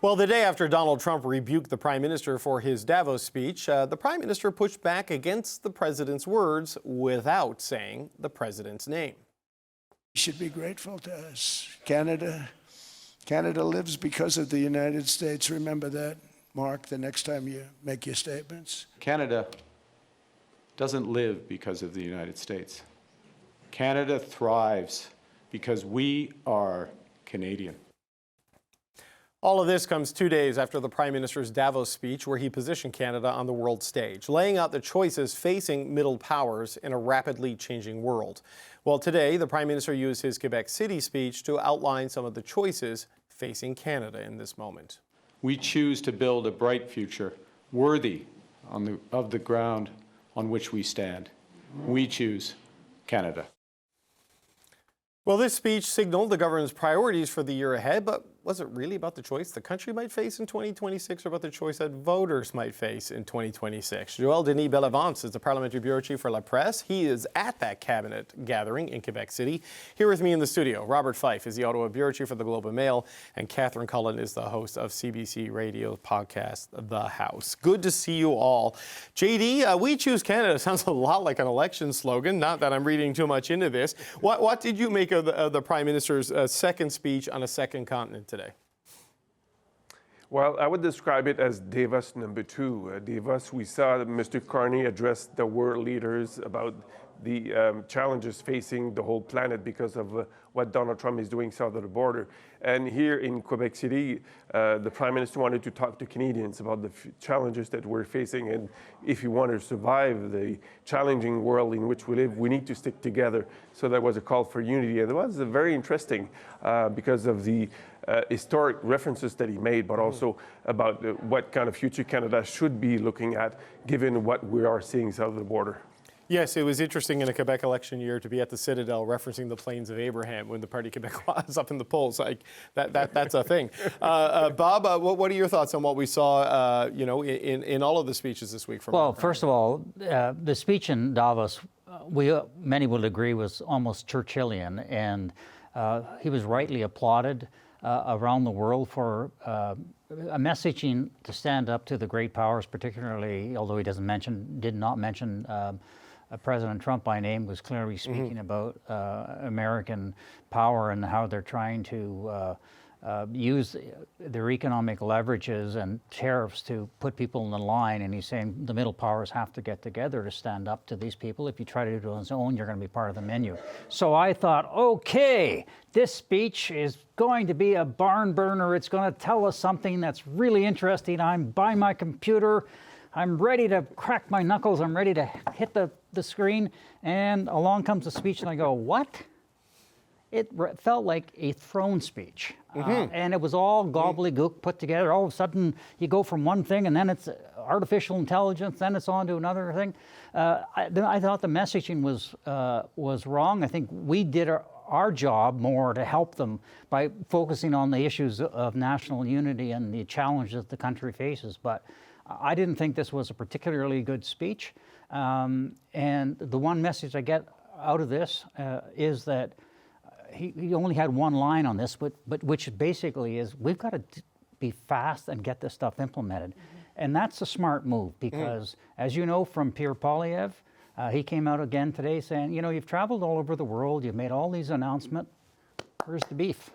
Well, the day after Donald Trump rebuked the Prime Minister for his Davos speech, the Prime Minister pushed back against the President's words without saying the President's name. You should be grateful to us. Canada lives because of the United States. Remember that, Mark, the next time you make your statements. Canada doesn't live because of the United States. Canada thrives because we are Canadian. All of this comes 2 days after the Prime Minister's Davos speech, where he positioned Canada on the world stage, laying out the choices facing middle powers in a rapidly changing world. Well, today, the Prime Minister used his Quebec City speech to outline some of the choices facing Canada in this moment. We choose to build a bright future worthy of the ground on which we stand. We choose Canada. Well, this speech signaled the government's priorities for the year ahead, but was it really about the choice the country might face in 2026 or about the choice that voters might face in 2026? Joël Denis Bellavance is the Parliamentary Bureau Chief for La Presse. He is at that cabinet gathering in Quebec City. Here with me in the studio, Robert Fife is the Ottawa Bureau Chief for the Globe and Mail, and Catherine Cullen is the host of CBC Radio podcast, The House. Good to see you all. JD, We Choose Canada sounds a lot like an election slogan, not that I'm reading too much into this. What did you make of the Prime Minister's second speech on a second continent today? Well, I would describe it as Davos number 2. Davos, we saw Mr. Carney address the world leaders about the challenges facing the whole planet because of what Donald Trump is doing south of the border. And here in Quebec City, the Prime Minister wanted to talk to Canadians about the challenges that we're facing. And if you want to survive the challenging world in which we live, we need to stick together. So there was a call for unity. And it was very interesting because of the historic references that he made, but also about what kind of future Canada should be looking at, given what we are seeing south of the border. Yes, it was interesting in a Quebec election year to be at the Citadel referencing the Plains of Abraham when the Parti Québécois is up in the polls. Like that's a thing. Bob, what are your thoughts on what we saw, in all of the speeches this week? From well, first of all, the speech in Davos, many will agree, was almost Churchillian, and he was rightly applauded around the world for a messaging to stand up to the great powers, particularly, although he did not mention President Trump by name, was clearly speaking about American power and how they're trying to use their economic leverages and tariffs to put people in the line. And he's saying the middle powers have to get together to stand up to these people. If you try to do it on its own, you're going to be part of the menu. So I thought, okay, this speech is going to be a barn burner. It's going to tell us something that's really interesting. I'm by my computer. I'm ready to crack my knuckles. I'm ready to hit the screen. And along comes the speech, and I go, what? It felt like a throne speach. And it was all gobbledygook put together. All of a sudden, you go from one thing, and then it's artificial intelligence, then it's on to another thing. I thought the messaging was wrong. I think we did our job more to help them by focusing on the issues of national unity and the challenges that the country faces. But I didn't think this was a particularly good speech. And the one message I get out of this is that he only had one line on this, but which basically is, we've got to be fast and get this stuff implemented. And that's a smart move because, as you know from Pierre Poilievre, he came out again today saying, you've traveled all over the world, you've made all these announcements, where's the beef?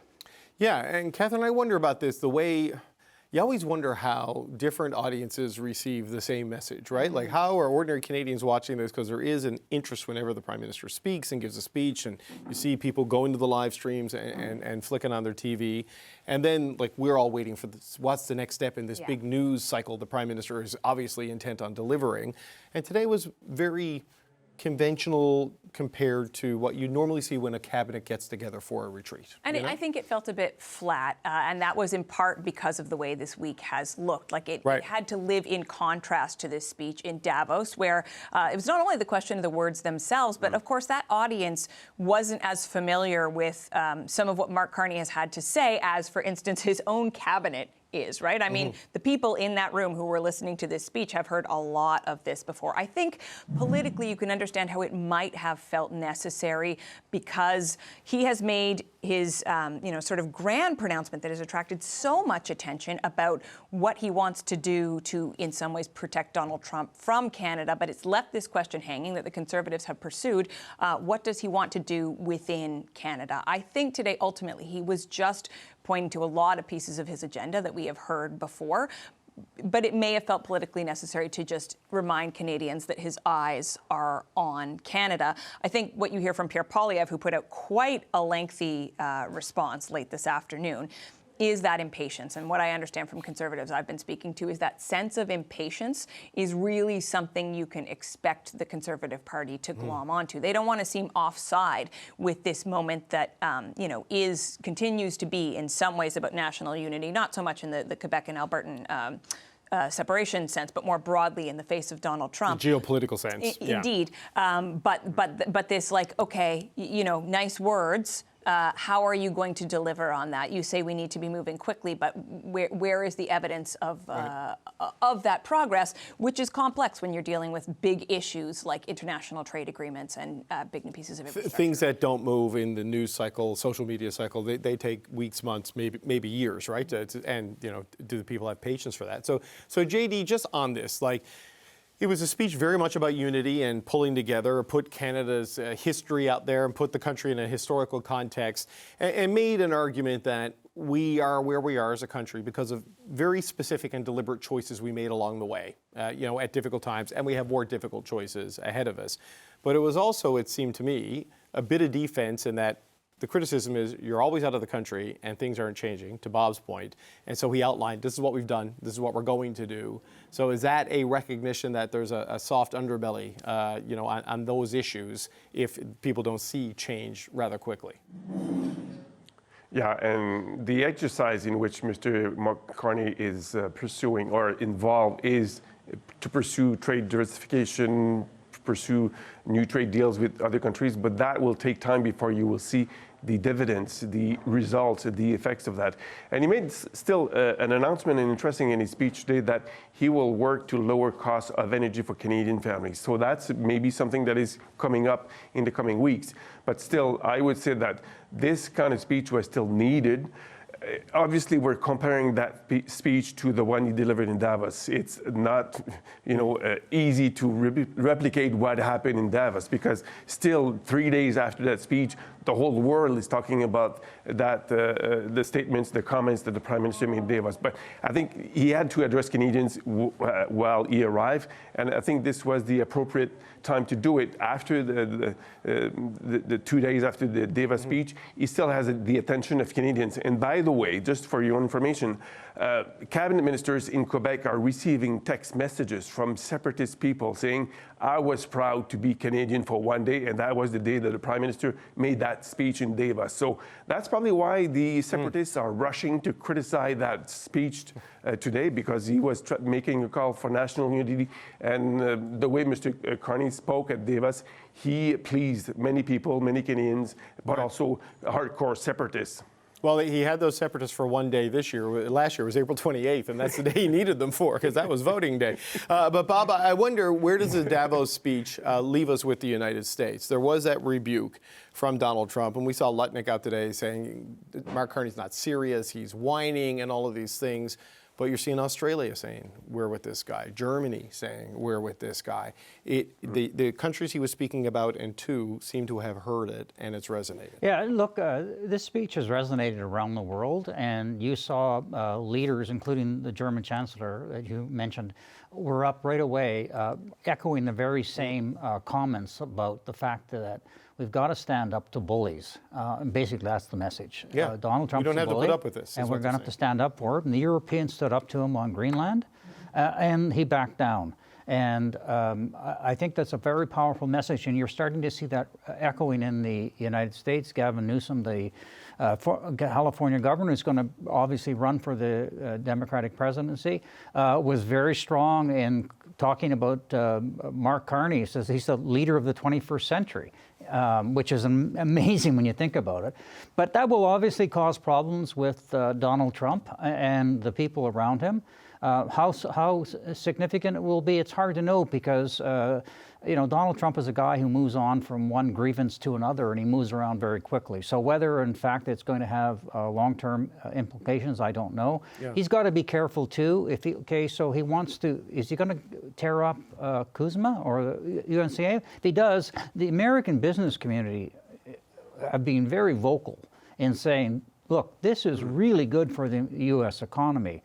Yeah, and Catherine, I wonder about this, the way you always wonder how different audiences receive the same message, right? Like, how are ordinary Canadians watching this? Because there is an interest whenever the Prime Minister speaks and gives a speech, and you see people going to the live streams and flicking on their TV. And then, like, we're all waiting for this, what's the next step in this big news cycle the Prime Minister is obviously intent on delivering. And today was very conventional compared to what you normally see when a cabinet gets together for a retreat. And I think it felt a bit flat, and that was in part because of the way this week has looked. Like it had to live in contrast to this speech in Davos, where it was not only the question of the words themselves, but of course that audience wasn't as familiar with some of what Mark Carney has had to say as, for instance, his own cabinet is, right? I mean, the people in that room who were listening to this speech have heard a lot of this before. I think politically you can understand how it might have felt necessary because he has made his, sort of grand pronouncement that has attracted so much attention about what he wants to do to, in some ways, protect Donald Trump from Canada. But it's left this question hanging that the Conservatives have pursued. What does he want to do within Canada? I think today, ultimately, he was just pointing to a lot of pieces of his agenda that we have heard before. But it may have felt politically necessary to just remind Canadians that his eyes are on Canada. I think what you hear from Pierre Poilievre, who put out quite a lengthy response late this afternoon, is that impatience. And what I understand from Conservatives I've been speaking to is that sense of impatience is really something you can expect the Conservative Party to glom onto. They don't want to seem offside with this moment that, continues to be in some ways about national unity, not so much in the Quebec and Albertan separation sense, but more broadly in the face of Donald Trump. The geopolitical sense. Indeed. But this nice words. How are you going to deliver on that? You say we need to be moving quickly, but where is the evidence of that progress, which is complex when you're dealing with big issues like international trade agreements and big new pieces of infrastructure? Things that don't move in the news cycle, social media cycle, they take weeks, months, maybe years, right? And do the people have patience for that? So JD, just on this, it was a speech very much about unity and pulling together, put Canada's history out there and put the country in a historical context, and made an argument that we are where we are as a country because of very specific and deliberate choices we made along the way, at difficult times, and we have more difficult choices ahead of us. But it was also, it seemed to me, a bit of defense in that the criticism is you're always out of the country and things aren't changing, to Bob's point. And so he outlined, this is what we've done, this is what we're going to do. So is that a recognition that there's a soft underbelly, on those issues if people don't see change rather quickly? Yeah, and the exercise in which Mr. Carney is pursuing or involved is to pursue trade diversification, pursue new trade deals with other countries, but that will take time before you will see the dividends, the results, the effects of that. And he made still an announcement, and interesting in his speech today, that he will work to lower costs of energy for Canadian families. So that's maybe something that is coming up in the coming weeks. But still, I would say that this kind of speech was still needed. Obviously, we're comparing that speech to the one he delivered in Davos. It's not, easy to replicate what happened in Davos, because still 3 days after that speech, the whole world is talking about that, the statements, the comments that the Prime Minister made in Davos. But I think he had to address Canadians while he arrived, and I think this was the appropriate time to do it. After the 2 days after the Davos speech, he still has the attention of Canadians. And by the way, just for your information, cabinet ministers in Quebec are receiving text messages from separatist people saying, I was proud to be Canadian for one day, and that was the day that the Prime Minister made that speech in Davos. So that's probably why the separatists are rushing to criticize that speech today, because he was making a call for national unity. And the way Mr. Carney spoke at Davos, he pleased many people, many Canadians, but also hardcore separatists. Well, he had those separatists for one day this year. Last year was April 28th, and that's the day he needed them for, because that was voting day. But Bob, I wonder, where does the Davos speech leave us with the United States? There was that rebuke from Donald Trump, and we saw Lutnick out today saying Mark Carney's not serious, he's whining, and all of these things. But you're seeing Australia saying, we're with this guy. Germany saying, we're with this guy. The countries he was speaking about and to seem to have heard it, and it's resonated. Yeah, look, this speech has resonated around the world, and you saw leaders, including the German Chancellor that you mentioned, were up right away, echoing the very same comments about the fact that we've got to stand up to bullies. And basically, that's the message. Yeah. Donald Trump's we don't have a bully, to put up with this. and we're going to have to stand up for it. And the Europeans stood up to him on Greenland, and he backed down. And I think that's a very powerful message, and you're starting to see that echoing in the United States. Gavin Newsom, the California governor, who's going to obviously run for the Democratic presidency, was very strong in talking about Mark Carney. He says he's the leader of the 21st century. which is amazing when you think about it. But that will obviously cause problems with Donald Trump and the people around him. How significant it will be, it's hard to know because Donald Trump is a guy who moves on from one grievance to another, and he moves around very quickly. So whether, in fact, it's going to have long-term implications, I don't know. Yeah. He's got to be careful too. So he wants to. Is he going to tear up Kuzma or the UNCA? If he does, the American business community have been very vocal in saying, "Look, this is really good for the U.S. economy."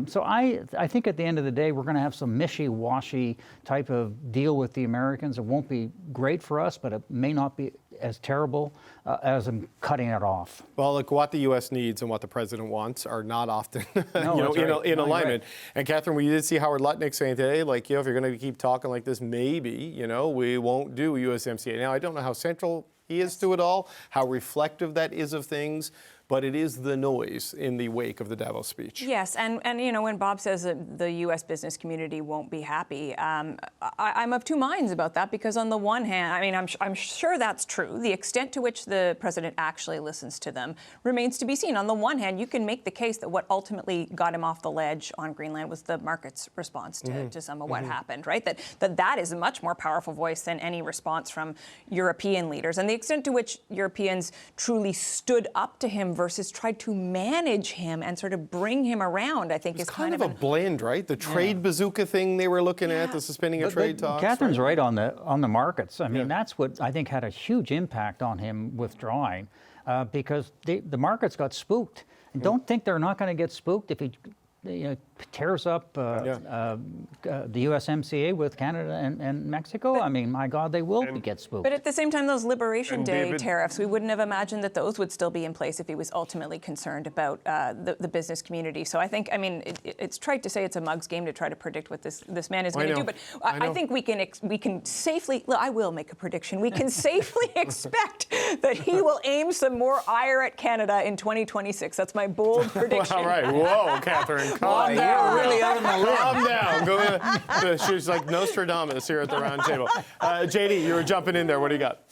So I think at the end of the day, we're going to have some mishy-washy type of deal with the Americans. It won't be great for us, but it may not be as terrible as I'm cutting it off. Well, look, what the U.S. needs and what the president wants are not often in alignment. Right. And Catherine, we did see Howard Lutnick saying today, if you're going to keep talking like this, maybe, we won't do USMCA. Now, I don't know how central he is to it all, how reflective that is of things. But it is the noise in the wake of the Davos speech. Yes, and when Bob says that the U.S. business community won't be happy, I'm of two minds about that because on the one hand, I'm sure that's true. The extent to which the president actually listens to them remains to be seen. On the one hand, you can make the case that what ultimately got him off the ledge on Greenland was the market's response to some of what happened, right? That is a much more powerful voice than any response from European leaders. And the extent to which Europeans truly stood up to him versus tried to manage him and sort of bring him around, I think is kind of a blend, right? The trade bazooka thing they were looking at, the suspending of trade talks. Catherine's right on the markets. I mean, that's what I think had a huge impact on him withdrawing because the markets got spooked. And don't think they're not going to get spooked if he tears up the USMCA with Canada and Mexico. I mean, my God, they will get spooked. But at the same time, those Liberation Day tariffs, we wouldn't have imagined that those would still be in place if he was ultimately concerned about the business community. So I think, it's trite to say it's a mug's game to try to predict what this man is going to do. But I think we can safely, I will make a prediction, we can safely expect that he will aim some more ire at Canada in 2026. That's my bold prediction. All right. Whoa, Catherine. Calm down. Really out on the limb. Calm down. She's like Nostradamus here at the round table. JD, you were jumping in there. What do you got?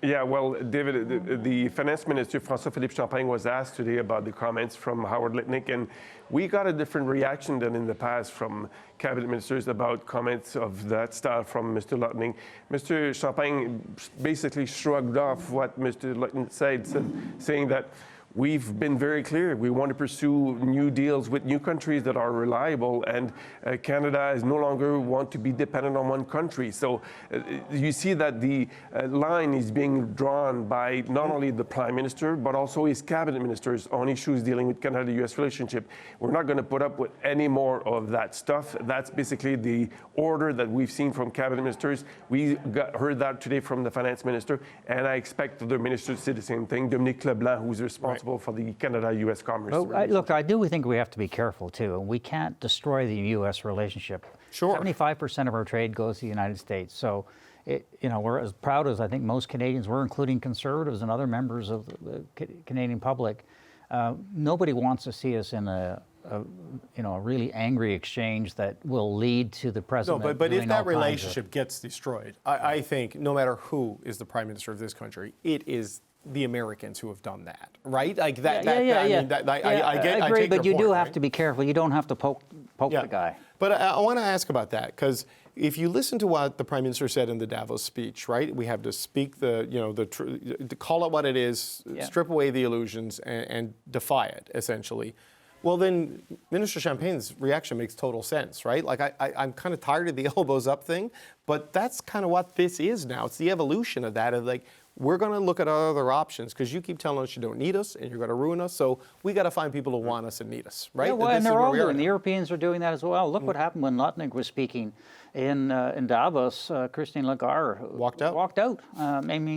Yeah, well, David, the finance minister, François-Philippe Champagne, was asked today about the comments from Howard Lutnick, and we got a different reaction than in the past from cabinet ministers about comments of that style from Mr. Lutnick. Mr. Champagne basically shrugged off what Mr. Lutnick said, saying that we've been very clear. We want to pursue new deals with new countries that are reliable, and Canada is no longer want to be dependent on one country. So you see that the line is being drawn by not only the Prime Minister, but also his cabinet ministers on issues dealing with Canada-U.S. relationship. We're not going to put up with any more of that stuff. That's basically the order that we've seen from cabinet ministers. We heard that today from the finance minister, and I expect the ministers to say the same thing. Dominique Leblanc, who's responsible for the Canada-U.S. commerce. Well, look, I do think we have to be careful, too. We can't destroy the U.S. relationship. Sure. 75% of our trade goes to the United States. So, we're as proud as I think most Canadians were, including Conservatives and other members of the Canadian public. Nobody wants to see us in a really angry exchange that will lead to the president. No, but if that relationship gets destroyed, I think no matter who is the Prime Minister of this country, it is the Americans who have done that, right? Like that. I agree, but you do have right? to be careful. You don't have to poke the guy. But I want to ask about that because if you listen to what the Prime Minister said in the Davos speech, right? We have to speak to call it what it is, strip away the illusions, and defy it essentially. Well, then Minister Champagne's reaction makes total sense, right? Like I'm kind of tired of the elbows up thing, but that's kind of what this is now. It's the evolution of that. Of like, we're going to look at other options because you keep telling us you don't need us and you're going to ruin us. So we got to find people who want us and need us, right? Yeah, well, and they're all doing. The Europeans are doing that as well. Look what happened when Lutnick was speaking in Davos. Christine Lagarde walked out.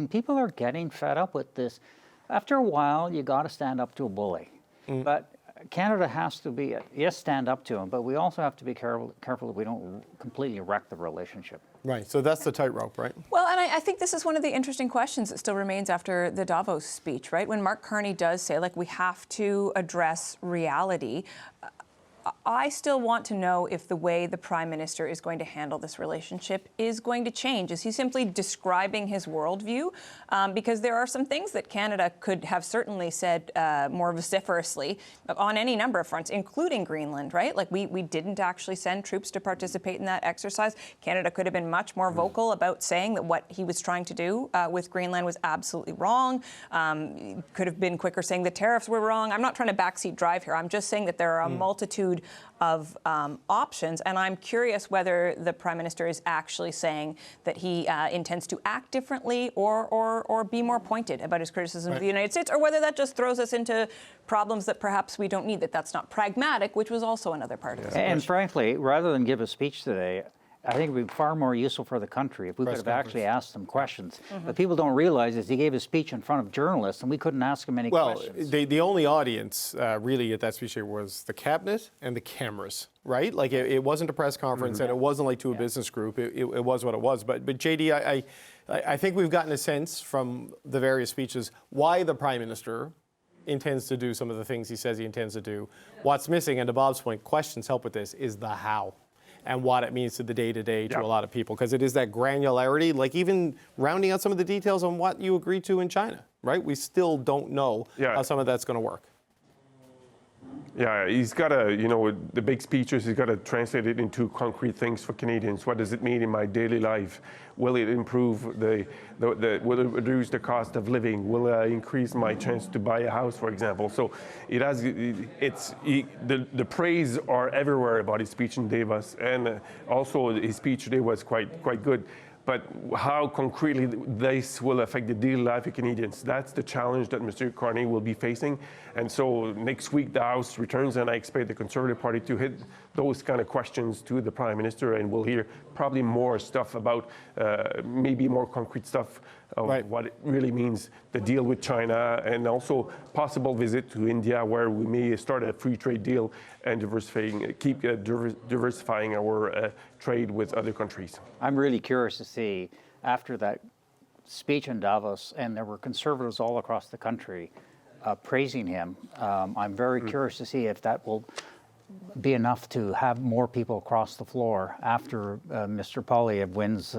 People are getting fed up with this. After a while, you got to stand up to a bully. But Canada has to stand up to him, but we also have to be careful that we don't completely wreck the relationship. Right, so that's the tightrope, right? Well, and I think this is one of the interesting questions that still remains after the Davos speech, right? When Mark Carney does say, we have to address reality, I still want to know if the way the Prime Minister is going to handle this relationship is going to change. Is he simply describing his worldview? Because there are some things that Canada could have certainly said more vociferously on any number of fronts, including Greenland, right? Like we didn't actually send troops to participate in that exercise. Canada could have been much more vocal about saying that what he was trying to do with Greenland was absolutely wrong. Could have been quicker saying the tariffs were wrong. I'm not trying to backseat drive here. I'm just saying that there are a multitude of options, and I'm curious whether the Prime Minister is actually saying that he intends to act differently or be more pointed about his criticism of the United States, or whether that just throws us into problems that perhaps we don't need, that's not pragmatic, which was also another part of this. And frankly, rather than give a speech today, I think it would be far more useful for the country if we could have actually asked some questions. But people don't realize is he gave a speech in front of journalists and we couldn't ask him any questions. Well, the only audience really at that speech here was the cabinet and the cameras, right? Like it wasn't a press conference and it wasn't like to a business group. It was what it was. But JD, I think we've gotten a sense from the various speeches why the Prime Minister intends to do some of the things he says he intends to do. What's missing, and to Bob's point, questions help with this, is the how. And what it means to the day-to-day to a lot of people. Because it is that granularity, like even rounding out some of the details on what you agreed to in China, right? We still don't know how some of that's going to work. Yeah, he's got to, you know, the big speeches, he's got to translate it into concrete things for Canadians. What does it mean in my daily life? Will it improve will it reduce the cost of living? Will it increase my chance to buy a house, for example? So it has, the praise are everywhere about his speech in Davos, and also his speech today was quite good. But how concretely this will affect the daily life of Canadians, that's the challenge that Mr. Carney will be facing. And so next week the House returns, and I expect the Conservative Party to hit those kind of questions to the Prime Minister, and we'll hear probably more stuff about, maybe more concrete stuff of what it really means, the deal with China, and also possible visit to India, where we may start a free trade deal and keep diversifying our trade with other countries. I'm really curious to see, after that speech in Davos, and there were Conservatives all across the country praising him, I'm very curious to see if that will be enough to have more people across the floor after Mr. Poilievre wins.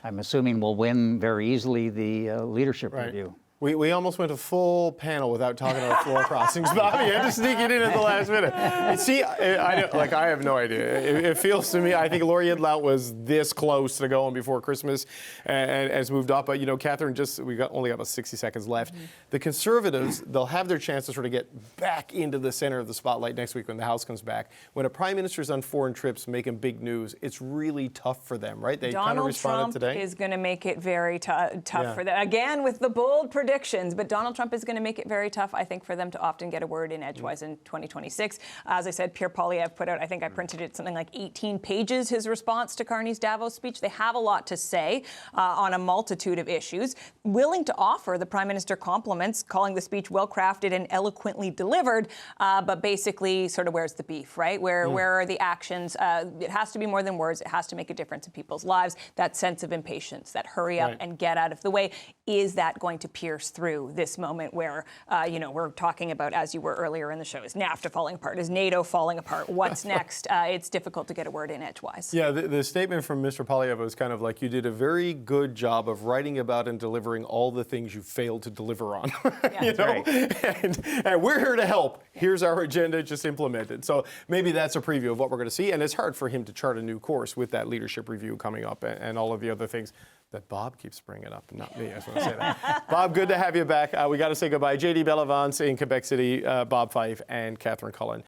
I'm assuming will win very easily the leadership review. We almost went a full panel without talking about floor crossings, Bobby. You had to sneak it in at the last minute. See, I have no idea. It feels to me, I think Laurie Idlout was this close to going before Christmas and has moved up. But, you know, Catherine, we only got about 60 seconds left. The Conservatives, they'll have their chance to sort of get back into the center of the spotlight next week when the House comes back. When a Prime Minister's on foreign trips making big news, it's really tough for them, right? They kind of responded today. Donald Trump is going to make it very tough for them. Again, with the bold predictions, but Donald Trump is going to make it very tough, I think, for them to often get a word in edgewise in 2026. As I said, Pierre Poilievre put out, I think I printed it, something like 18 pages, his response to Carney's Davos speech. They have a lot to say on a multitude of issues, willing to offer the Prime Minister compliments, calling the speech well-crafted and eloquently delivered, but basically sort of where's the beef, right? Where are the actions? It has to be more than words. It has to make a difference in people's lives. That sense of impatience, that hurry up and get out of the way, is that going to pierce through this moment where, we're talking about, as you were earlier in the show, is NAFTA falling apart? Is NATO falling apart? What's next? It's difficult to get a word in edgewise. Yeah, the statement from Mr. Poilievre was kind of like, you did a very good job of writing about and delivering all the things you failed to deliver on. And we're here to help. Here's our agenda, just implement it. So maybe that's a preview of what we're going to see. And it's hard for him to chart a new course with that leadership review coming up and all of the other things that Bob keeps bringing up, not me. I just want to say that. Bob, good to have you back. We got to say goodbye. JD Bellavance in Quebec City, Bob Fife, and Catherine Cullen